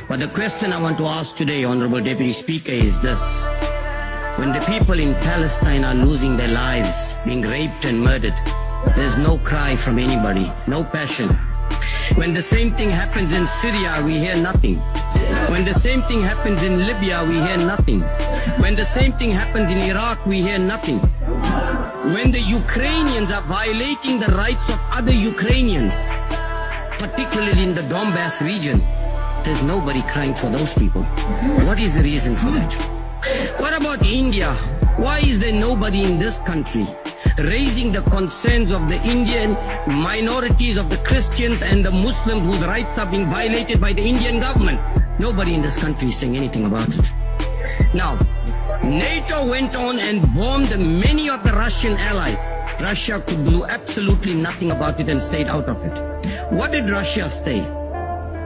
But the question I want to ask today, Honorable Deputy Speaker, is this. When the people in Palestine are losing their lives, being raped and murdered, there's no cry from anybody, no passion. When the same thing happens in Syria, we hear nothing. When the same thing happens in Libya, we hear nothing. When the same thing happens in Iraq, we hear nothing. When the Ukrainians are violating the rights of other Ukrainians, particularly in the Donbass region, there's nobody crying for those people. What is the reason for that? What about India? Why is there nobody in this country raising the concerns of the Indian minorities, of the Christians and the Muslims whose rights are being violated by the Indian government? Nobody in this country is saying anything about it. Now, NATO went on and bombed many of the Russian allies. Russia could do absolutely nothing about it and stayed out of it. What did Russia say?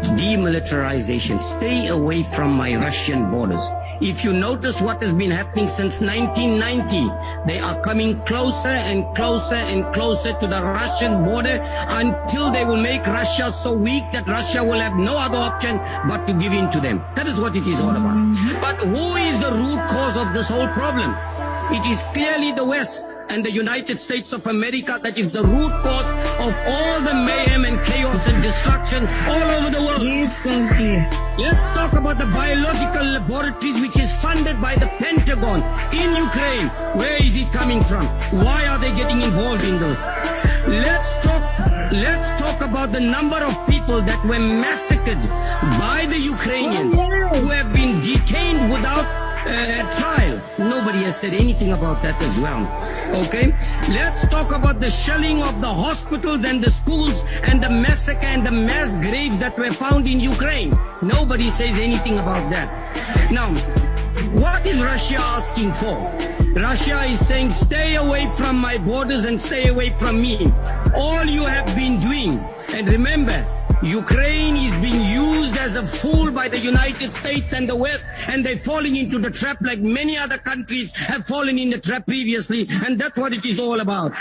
Demilitarization. Stay away from my Russian borders. If you notice what has been happening since 1990, they are coming closer and closer and closer to the Russian border until they will make Russia so weak that Russia will have no other option but to give in to them. That is what it is all about. But who is the root cause of this whole problem? It is clearly the West and the United States of America that is the root cause of all the mayhem and chaos and destruction all over the world. Let's talk about the biological laboratories which is funded by the Pentagon in Ukraine. Where is it coming from? Why are they getting involved in those? Let's talk about the number of people that were massacred by the Ukrainians who have been detained without trial. Nobody has said anything about that as well. Okay, let's talk about the shelling of the hospitals and the schools and the massacre and the mass graves that were found in Ukraine. Nobody says anything about that. Now, what is Russia asking for? Russia is saying, stay away from my borders and stay away from me. All you have been doing, and remember, Ukraine is being used as a fool by the United States and the West, and they're falling into the trap like many other countries have fallen in the trap previously, and that's what it is all about.